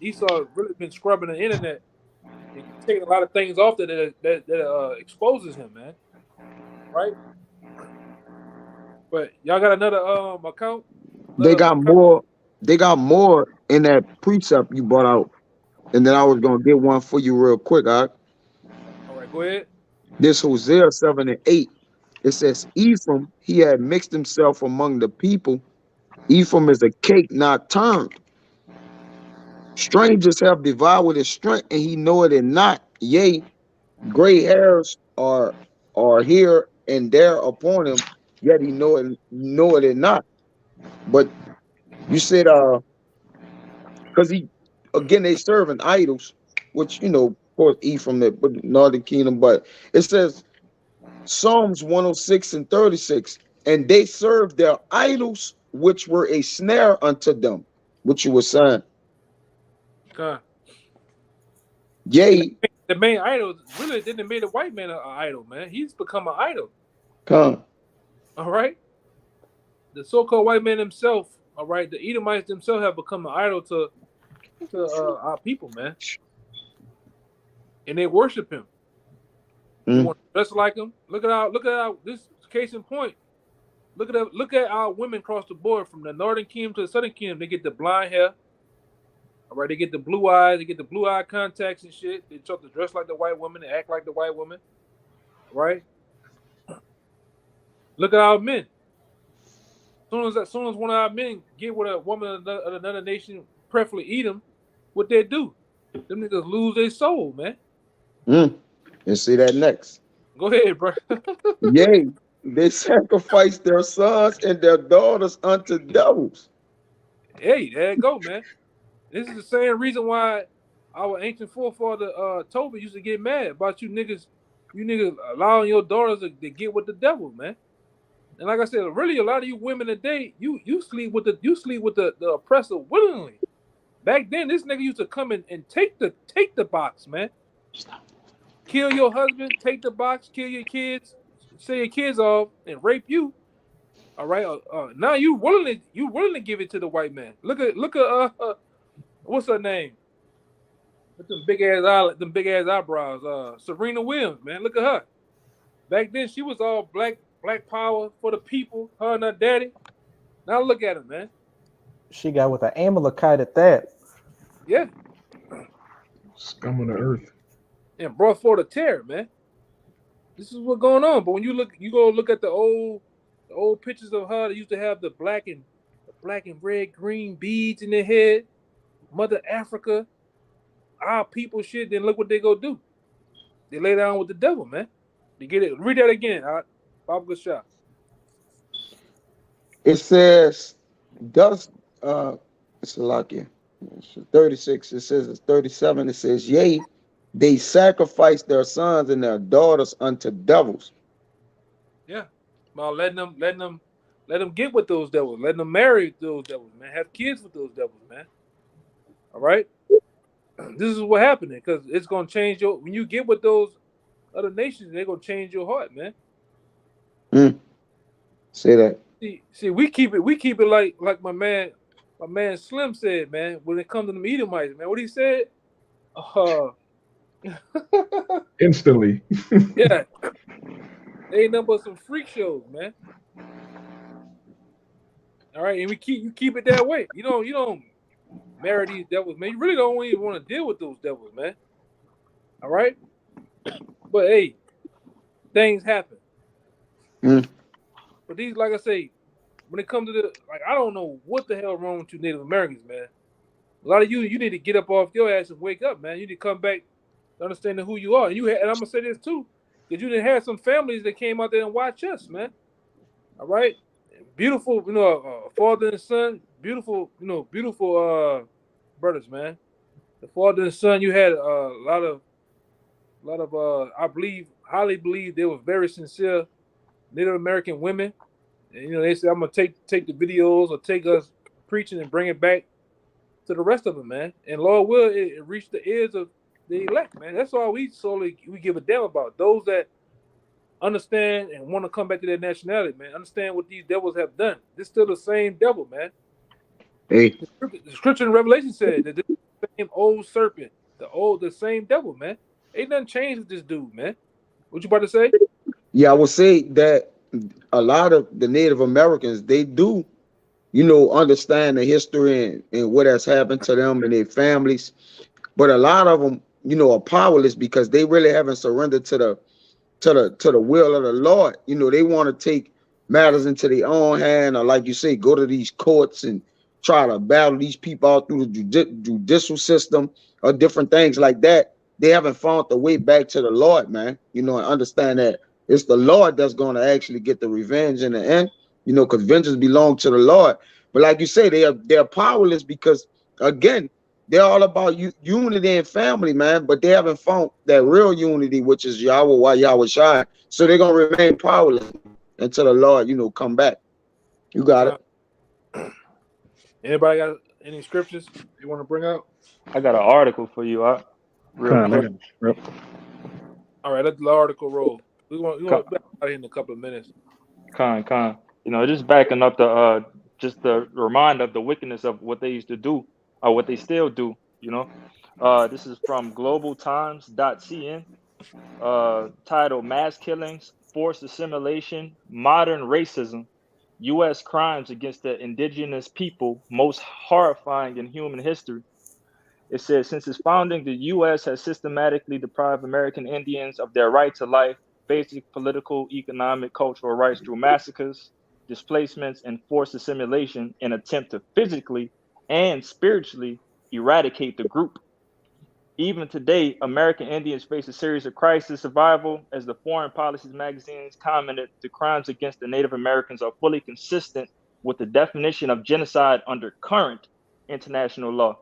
Esau really been scrubbing the internet and taking a lot of things off that exposes him, man. Right? But y'all got another account? They got more. They got more in that precept you brought out, and then I was gonna get one for you real quick. All right, go ahead. This Hosea 7 and 8. It says, Ephraim, he had mixed himself among the people. Ephraim is a cake not turned. Strangers have devoured his strength, and he knoweth it not. Yea, gray hairs are here and there upon him, yet he knoweth it not. But you said because they serving idols, which of course Ephraim, the northern kingdom, but it says Psalms 106 and 36, and they served their idols, which were a snare unto them, which you were saying. Okay. Yea, the main idol really didn't make the white man an idol, man. He's become an idol. Come. All right. The so-called white man himself, all right, the Edomites themselves have become an idol to our people, man. And they worship him. They want to dress like him. Look at this case in point. Look at our women across the board from the northern kingdom to the southern kingdom. They get the blonde hair. All right, they get the blue eyes. They get the blue eye contacts and shit. They try to dress like the white woman. They act like the white woman. Right. Look at our men. As soon as one of our men get with a woman of another nation, preferably Edom, what they do? Them niggas lose their soul, man. And see that next. Go ahead, bro. Yea, they sacrifice their sons and their daughters unto devils. Hey, there you go, man. This is the same reason why our ancient forefather Tobit used to get mad about you niggas allowing your daughters to get with the devil, man. And like I said, really a lot of you women today, you sleep with the oppressor willingly. Back then, this nigga used to come in and take the box, man. Kill your husband, take the box, kill your kids, say your kids off, and rape you. All right. Now you willing to give it to the white man. Look at what's her name? With them big ass eyebrows. Serena Williams, man. Look at her. Back then she was all black power for the people. Her and her daddy. Now look at her, man. She got with an Amalekite at that. Yeah. Scum of the earth. And brought forth a terror, man. This is what's going on. But when you go look at the old pictures of her that used to have the black and red green beads in their head, Mother Africa, our people shit, then look what they go do. They lay down with the devil, man. You get it. Read that again. Bob good shot. It says, thus, it's a lot here. It's 36. It says it's 37. It says, yea, they sacrifice their sons and their daughters unto devils. Yeah. Well, letting them get with those devils. Letting them marry those devils, man. Have kids with those devils, man. All right. This is what happened because it's gonna change when you get with those other nations, they're gonna change your heart, man. Say that. See, we keep it like my man Slim said, man. When it comes to the Edomites, man, what he said, Instantly. yeah, they ain't nothing but some freak shows, man. All right, and you keep it that way. You don't marry these devils, man. You really don't even want to deal with those devils, man. All right, but hey, things happen. But these, like I say, when it comes to I don't know what the hell wrong with you Native Americans, man. A lot of you need to get up off your ass and wake up, man. You need to come back to understanding who you are. And I'm gonna say this too, because you didn't have some families that came out there and watch us, man. All right, beautiful, father and son, beautiful brothers, man. The father and son, you had a lot of I highly believe they were very sincere Native American women. And they said, I'm gonna take the videos or take us preaching and bring it back to the rest of them, man. And Lord will it reach the ears of the elect, man. That's all we give a damn about. Those that understand and want to come back to their nationality, man. Understand what these devils have done. This still the same devil, man. Hey. The scripture in Revelation said that this is the same old serpent, the same devil, man. Ain't nothing changed with this dude, man. What you about to say? Yeah, I would say that a lot of the Native Americans, they do, understand the history and what has happened to them and their families. But a lot of them, are powerless because they really haven't surrendered to the will of the Lord. They want to take matters into their own hand, or like you say, go to these courts and try to battle these people out through the judicial system or different things like that. They haven't found the way back to the Lord, man. And understand that it's the Lord that's going to actually get the revenge in the end, because vengeance belongs to the Lord. But like you say, they're powerless because, again, they're all about unity and family, man. But they haven't found that real unity, which is Yahweh Shai. So they're going to remain powerless until the Lord, come back. You got it. Anybody got any scriptures you want to bring out? I got an article for you, real quick. All right, let the article roll. We want to be out here in a couple of minutes. Con. Just backing up just the reminder of the wickedness of what they used to do, or what they still do. This is from globaltimes.cn, titled "Mass Killings, Forced Assimilation, Modern Racism." U.S. crimes against the indigenous people most horrifying in human history. It says, since its founding, the U.S. has systematically deprived American Indians of their right to life, basic political, economic, cultural rights through massacres, displacements, and forced assimilation in an attempt to physically and spiritually eradicate the group. Even today, American Indians face a series of crisis survival. As the Foreign Policies magazines commented, the crimes against the Native Americans are fully consistent with the definition of genocide under current international law,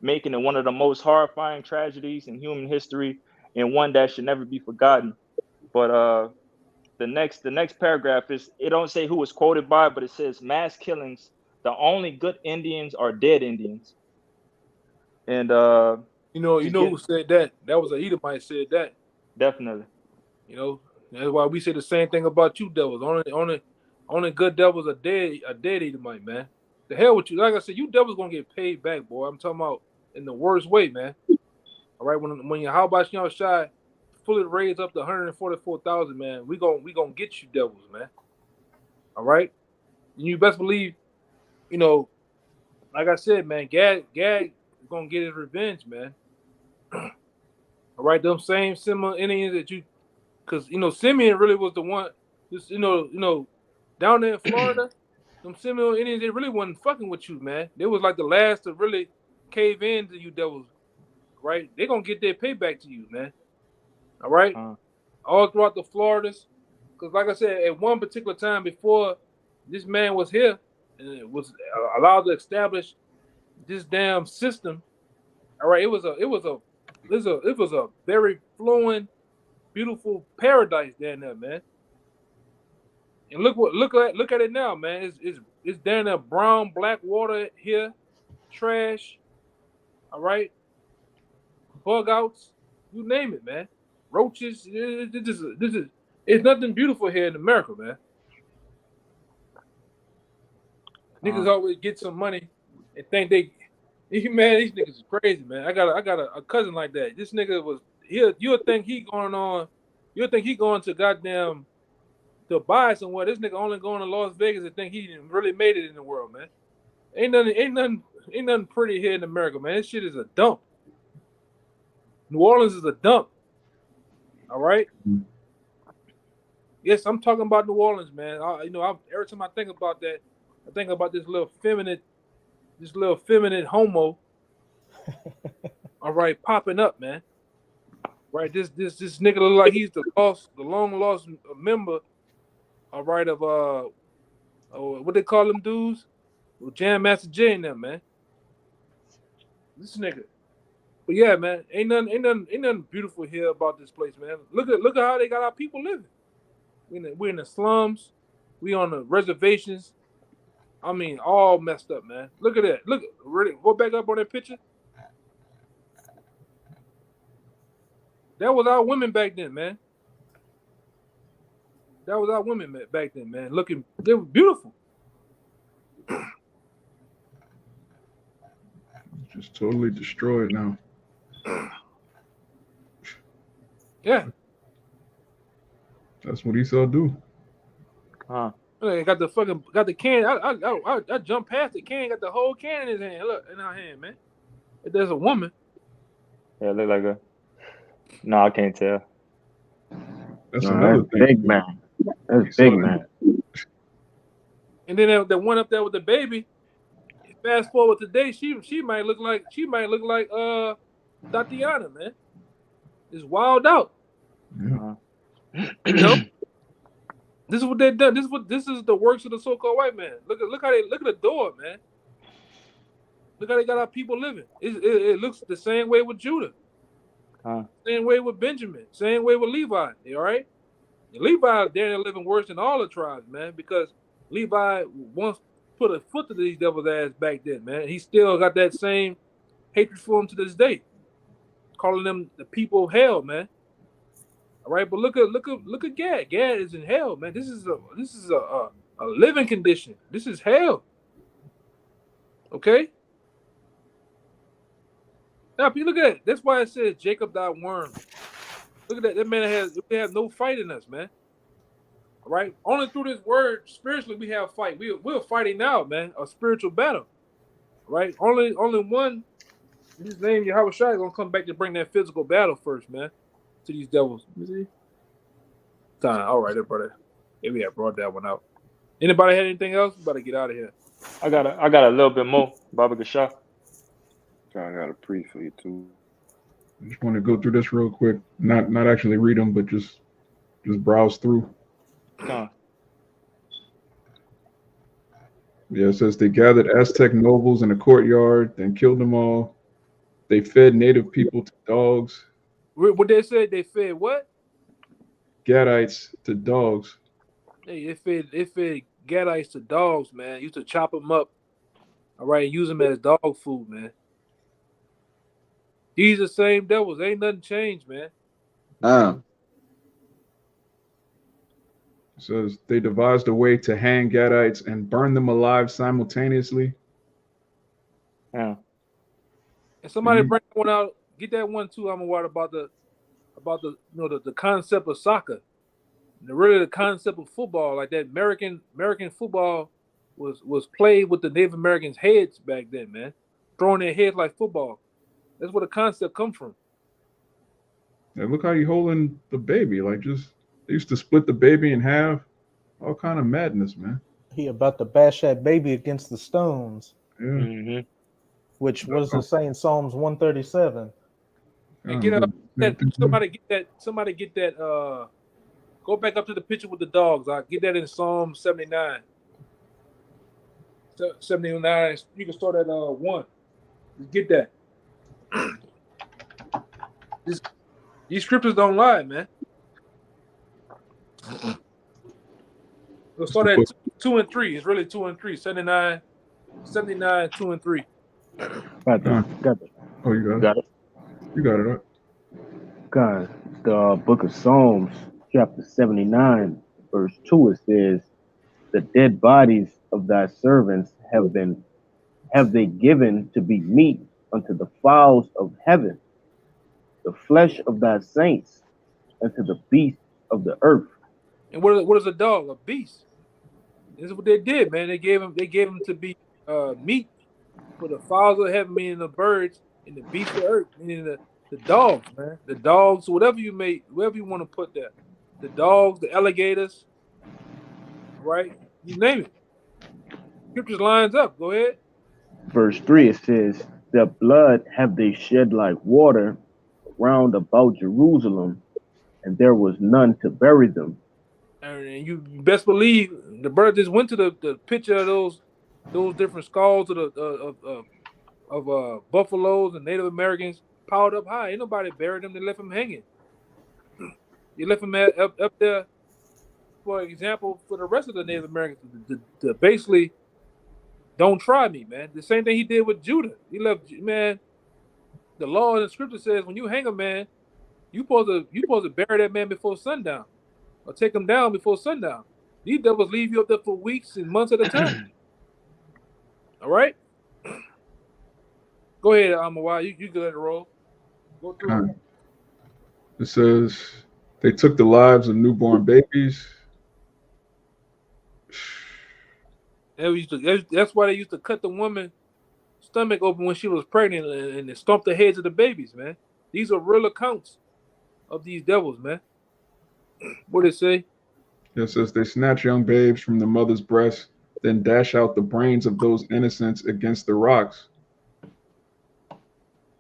making it one of the most horrifying tragedies in human history and one that should never be forgotten. But the next paragraph is, it don't say who it's quoted by, but it says mass killings. The only good Indians are dead Indians. And You know to who get said that? That was a Edomite said that. definitely. You know, that's why we say the same thing about you devils. Only good devils are dead Edomite, man. The hell with you. Like I said, you devils gonna get paid back, boy. I'm talking about in the worst way, man. All right, when your how about y'all shy fully raised up to 144,000, man, we gonna get you devils, man. All right, and you best believe, you know, like I said, man, Gad is gonna get his revenge, man. All right, them same similar Indians that you, because Simeon really was the one. Just down there in Florida, them Seminole Indians, they really wasn't fucking with you, man. They was like the last to really cave in to you devils, right? They gonna get their payback to you, man. All right, all throughout the Floridas, because like I said, at one particular time before this man was here and it was allowed to establish this damn system. All right, it was a very flowing, beautiful paradise down there, man. And look at it now, man. It's down there, brown, black water here, trash. All right, bug outs, you name it, man. Roaches. It's nothing beautiful here in America, man. Niggas always get some money and think man, these niggas is crazy, man. I got a cousin like that. This nigga was you'll think he going to goddamn to buy somewhere. This nigga only going to Las Vegas and think he really made it in the world, man. Ain't nothing pretty here in America, man. This shit is a dump. New Orleans is a dump. All right. Yes, I'm talking about New Orleans, man. Every time I think about that, I think about this little feminine homo. All right, popping up, man. Right, this nigga look like he's the long lost member. All right, of what they call them dudes? Jam Master Jay and them, man. This nigga. But yeah, man, ain't nothing beautiful here about this place, man. Look at how they got our people living. We're in the slums. We on the reservations. I mean, all messed up, man. Look at that. Go back up on that picture. That was our women back then, man. That was our women back then, man. They were beautiful. Just totally destroyed now. Yeah. That's what Esau do. Got the can. I jumped past the can. Got the whole can in his hand. Look, in our hand, man. If there's a woman. Yeah, look like a. No, I can't tell. That's another thing. Big man. That's big man. And then the one up there with the baby. Fast forward today, she might look like Tatiana, man. It's wild out. Yeah. This is what they done. This is the works of the so-called white man. Look at the door, man. Look how they got our people living. It looks the same way with Judah. Same way with Benjamin. Same way with Levi. All right. And Levi they're living worse than all the tribes, man, because Levi once put a foot to these devil's ass back then, man. He still got that same hatred for them to this day, calling them the people of hell, man. All right, but look at Gad. Gad is in hell, man. This is a living condition. This is hell. Okay. Now, if you look at it, that's why it says Jacob thy worm. Look at that. That man has no fight in us, man. Right? Only through this word, spiritually, we have fight. We're fighting now, man, a spiritual battle. Right? Only one. His name Yahweh Shai is gonna come back to bring that physical battle first, man, to these devils. You see? Time. All right, brother. Maybe I brought that one out. Anybody had anything else? We better get out of here. I got a little bit more, Baba Gasha. I got a pre for you too. I just want to go through this real quick. Not actually read them, but just browse through. Con. Yeah, it says they gathered Aztec nobles in a courtyard, then killed them all. They fed native people to dogs. What they said? They fed what? Gadites to dogs. Hey, they fed Gadites to dogs, man. Used to chop them up, all right, and use them as dog food, man. These are the same devils. Ain't nothing changed, man. It says they devised a way to hang Gadites and burn them alive simultaneously. Yeah. And somebody bring one out. Get that one too. I'm gonna about the the concept of soccer. Really the concept of football, like that American football was played with the Native Americans' heads back then, man. Throwing their heads like football. That's where the concept comes from. And look how you holding the baby. Like just they used to split the baby in half. All kind of madness, man. He about to bash that baby against the stones. Yeah. Mm-hmm. Which what does it say in Psalms 137? And get up somebody get that go back up to the picture with the dogs. I get that in Psalm 79. 79. You can start at 1. Just get that. These scriptures don't lie, man. We'll start at 2 and 3. It's really 2 and 3. 79, 2 and 3. Got it. Oh, you got it. Got it. You got it. Right? God, the book of Psalms, chapter 79, verse 2, it says, the dead bodies of thy servants have they given to be meat unto the fowls of heaven, the flesh of thy saints unto the beasts of the earth. And what is a dog? A beast. This is what they did, man. They gave him to be meat for the fowls of heaven, meaning the birds, and the beasts of earth, meaning the dogs, man. The dogs, whatever you want to put there. The dogs, the alligators, right? You name it. Scriptures lines up. Go ahead. Verse 3, it says, their blood have they shed like water round about Jerusalem, and there was none to bury them. And you best believe the bird just went to the picture of those different skulls of buffaloes and Native Americans piled up high. Ain't nobody buried them. They left them hanging. You left them up there, for example, for the rest of the Native Americans to basically don't try me, man. The same thing he did with Judah. He left, man. The law and the scripture says when you hang a man, you supposed to bury that man before sundown, or take him down before sundown. These devils leave you up there for weeks and months at a time. All right. Go ahead, Amawai. You good at the roll. Go through it. It says they took the lives of newborn babies. That's why they used to cut the woman's stomach open when she was pregnant and they stomped the heads of the babies, man. These are real accounts of these devils, man. What did it say? It says they snatch young babes from the mother's breast, then dash out the brains of those innocents against the rocks. It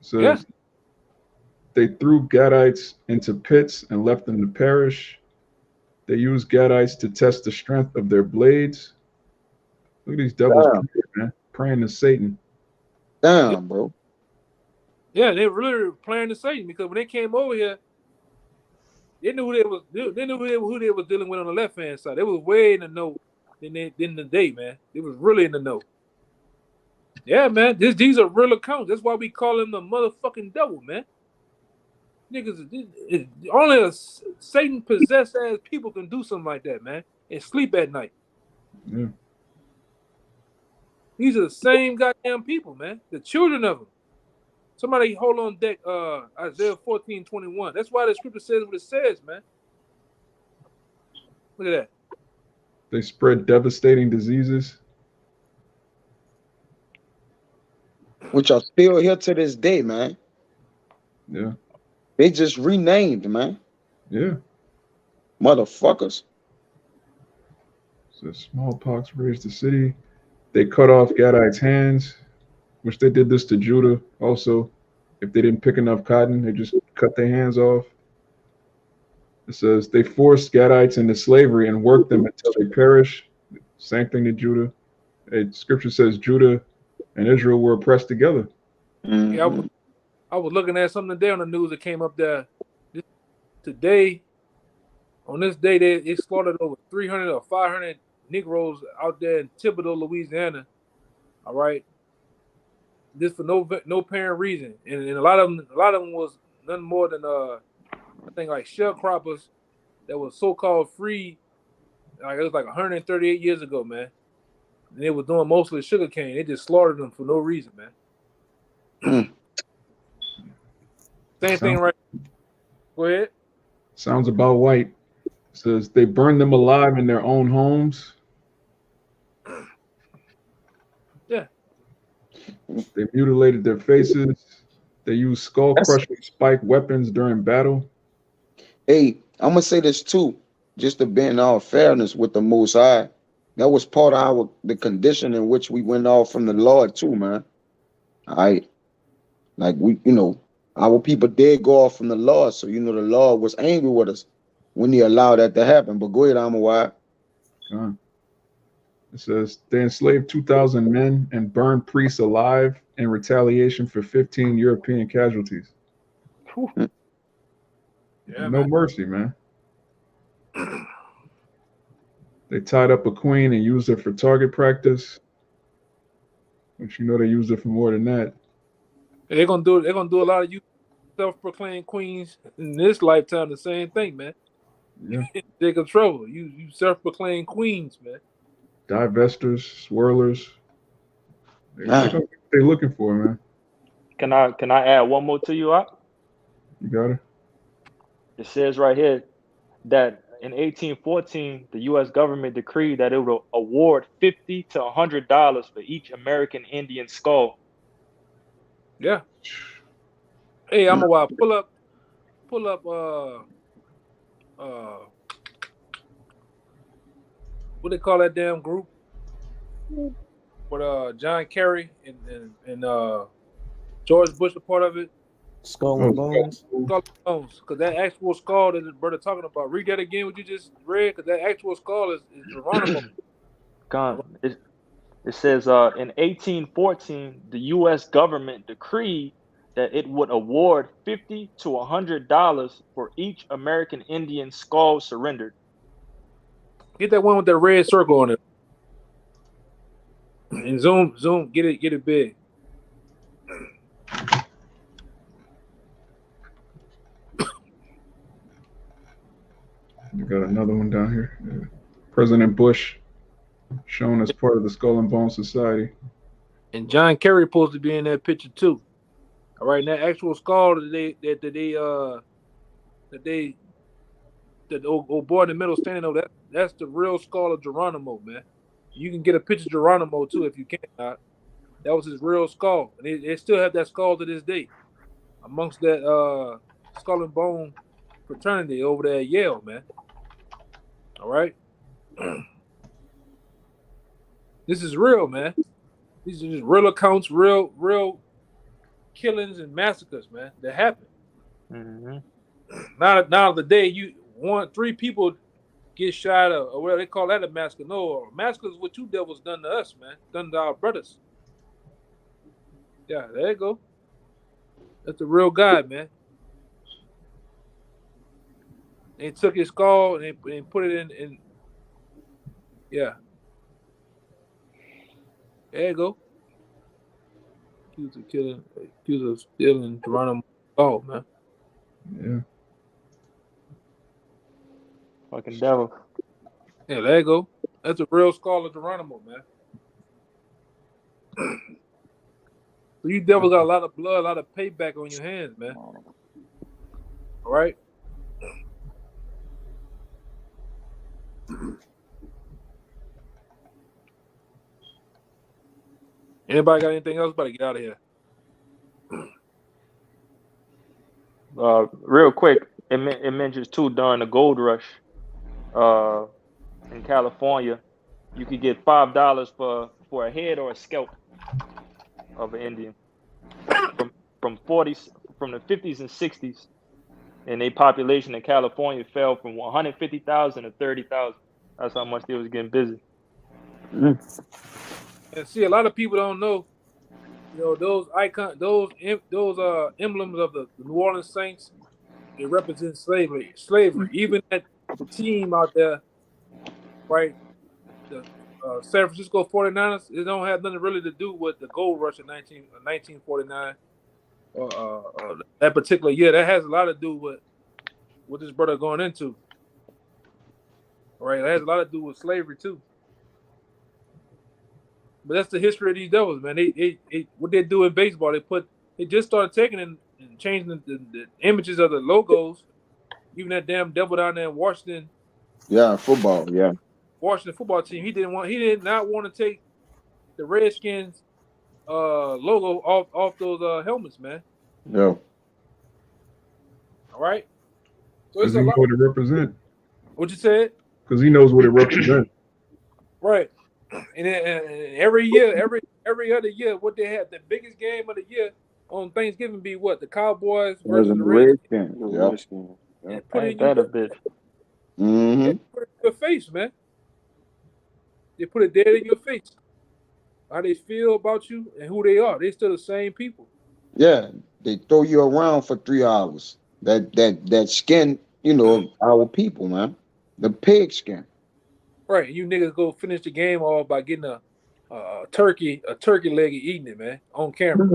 says they threw Gadites into pits and left them to perish. They used Gadites to test the strength of their blades. Look at these devils, man, praying to Satan. Damn, bro. Yeah, they really were playing to Satan because when they came over here, they knew who they was dealing with on the left hand side. They was way in the know in the day, man. They was really in the know. Yeah, man. These are real accounts. That's why we call them the motherfucking devil, man. Niggas, only a Satan possessed ass people can do something like that, man, and sleep at night. Yeah. These are the same goddamn people, man. The children of them. Somebody hold on deck, Isaiah 14:21. That's why the scripture says what it says, man. Look at that. They spread devastating diseases. which are still here to this day, man. Yeah. They just renamed, man. Yeah. Motherfuckers. So smallpox raised the city. They cut off Gadites' hands, which they did this to Judah also. If they didn't pick enough cotton, they just cut their hands off. It says they forced Gadites into slavery and worked them until they perish. Same thing to Judah. Scripture says Judah and Israel were oppressed together. Yeah, Mhm. I was looking at something today on the news that came up there. Today, on this day, they slaughtered over 300 or 500 Negroes out there in Thibodaux, Louisiana. All right, this for no apparent reason, and a lot of them was none more than I think like sharecroppers that was so-called free. Like it was like 138 years ago, man. And they was doing mostly sugar cane. They just slaughtered them for no reason, man. Same thing, right? Go ahead. Sounds about white. It says they burned them alive in their own homes. Yeah. They mutilated their faces. They used skull-crushing spike weapons during battle. Hey, I'm gonna say this too, just to be in all fairness with the Most High. That was part of the condition in which we went off from the Lord too, man. All right, like we, our people did go off from the Lord, so the Lord was angry with us when He allowed that to happen. But go ahead, Amawai. It says they enslaved 2,000 men and burned priests alive in retaliation for 15 European casualties. Yeah, no man. mercy, man. They tied up a queen and used her for target practice. But they used her for more than that. They're gonna do a lot of you self-proclaimed queens in this lifetime. The same thing, man. Yeah. Jacob Trouble. You self-proclaimed queens, man. Divestors, swirlers. They're looking for, man. Can I add one more to you, Op? You got it. It says right here that in 1814, the U.S. government decreed that it would award $50 to $100 for each American Indian skull. Yeah. Hey, I'm a while. Pull up. What they call that damn group? With John Kerry and George Bush a part of it. Skull and Bones. Skull and Bones, because that actual skull that the brother talking about. Read that again. What you just read? Because that actual skull is Geronimo. It says in 1814, the U.S. government decreed that it would award $50 to $100 for each American Indian skull surrendered. Get that one with that red circle on it, and zoom, get it big. You got another one down here. Yeah. President Bush shown as part of the Skull and Bones Society. And John Kerry supposed to be in that picture too. All right, and that actual skull that old boy in the middle standing over, that's the real skull of Geronimo, man. You can get a picture of Geronimo too if you cannot. That was his real skull, and they still have that skull to this day amongst that skull and bone fraternity over there at Yale, man. All right, this is real, man. These are just real accounts, real killings and massacres, man, that happen. Mm-hmm. Now the day three people get shot or whatever they call that a massacre. No, a massacre is what you devils done to us, man. Done to our brothers. Yeah, there you go. That's the real God, man. They took his skull and they put it in. Yeah. There you go. Accused of stealing Geronimo. Oh, man. Yeah. Fucking devil. Yeah, there you go. That's a real skull of Geronimo, man. So you devils got a lot of blood, a lot of payback on your hands, man. All right? Anybody got anything else? Better get out of here. Real quick, it mentions too during the gold rush, in California, you could get $5 for a head or a scalp of an Indian from the 50s and 60s, and their population in California fell from 150,000 to 30,000. That's how much they was getting busy. And see, a lot of people don't know, those emblems of the New Orleans Saints. It represents slavery. Even at the team out there, right? The San Francisco 49ers, it don't have nothing really to do with the gold rush in 1949. That particular year, that has a lot to do with what this brother going into. All right, it has a lot to do with slavery too. But that's the history of these devils, man. They what they do in baseball, they just started taking and changing the images of the logos. Even that damn devil down there in Washington. Yeah, football. Yeah. Washington football team. He did not want to take the Redskins logo off those helmets, man. Yeah. All right. So Because he knows what it represents. What you said? Because he knows what it represents. Right. And every year, every other year, what they had, the biggest game of the year on Thanksgiving be what? The Cowboys versus the Redskins. Yep. Put Ain't that a bitch? Mm-hmm. Put it in your face, man. They put it dead in your face. How they feel about you and who they are. They still the same people. Yeah, they throw you around for 3 hours. That skin, of our people, man. The pig skin. Right. You niggas go finish the game all by getting a turkey leg and eating it, man, on camera.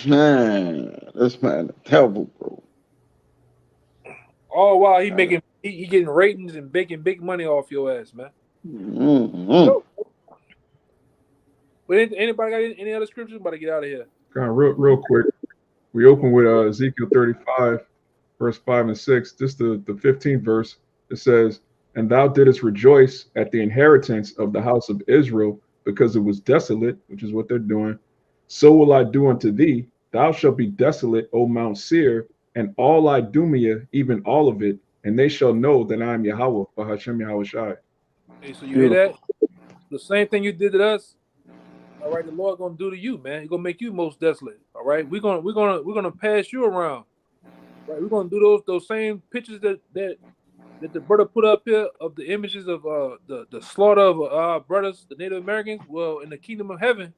Man, this man terrible, bro. All while he getting ratings and making big money off your ass, man. Mm-hmm. But anybody got any other scriptures? I'm about to get out of here. Kind of real quick. We open with Ezekiel 35, verse 5 and 6. This the 15th verse. It says, "And thou didst rejoice at the inheritance of the house of Israel, because it was desolate," which is what they're doing. "So will I do unto thee. Thou shalt be desolate, O Mount Seir, and all Idumea, even all of it, and they shall know that I am Yahweh, for Hashem Yahweh Shai." Hey, so you hear that? The same thing you did to us. All right, the Lord gonna do to you, man. He's gonna make you most desolate. All right, we're gonna pass you around. Right, we're gonna do those same pictures that the brother put up here of the images of the slaughter of our brothers, the Native Americans. Well, in the kingdom of heaven,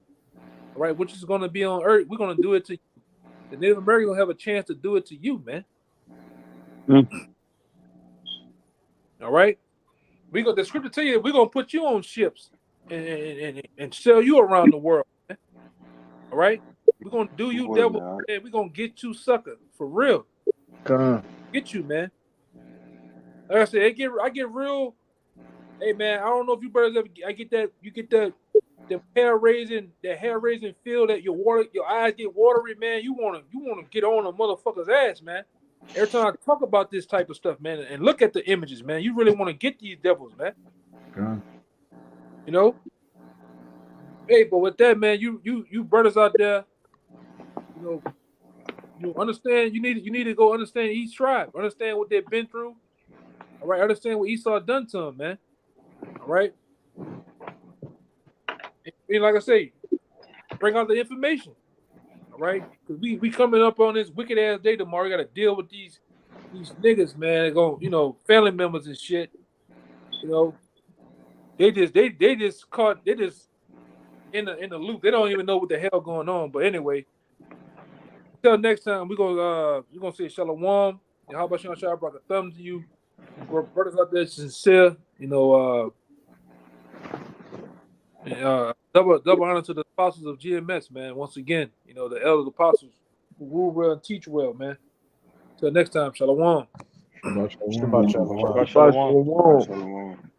all right, which is gonna be on earth, we're gonna do it to you. The Native Americans gonna have a chance to do it to you, man. All right, the scripture tell you we're gonna put you on ships and sell you around the world. Man. All right, we're gonna do you, devil. Man. We're gonna get you, sucker, for real. Get you, man. Like I said, I get real. Hey, man, I don't know if you brothers ever. You get that hair raising feel that your eyes get watery, man. You wanna get on a motherfucker's ass, man. Every time I talk about this type of stuff, man, and look at the images, man, you really want to get these devils, man. God. Hey, but with that, man, you brothers out there, you understand. You need to go understand each tribe, understand what they've been through. All right, understand what Esau done to them, man. All right, and like I say, bring out the information. All right, because we coming up on this wicked ass day tomorrow. We got to deal with these niggas, man. Go, family members and shit. They just in the loop. They don't even know what the hell going on. But anyway, until next time, we're gonna say shalom. And how about Sean brought a thumb to you, brothers out there, sincere. Double honor to the apostles of GMS, man. Once again, the elder apostles who rule well and teach well, man. Till next time, shalom. Shabbat shalom. Shabbat shalom. Shabbat shalom. Shalom.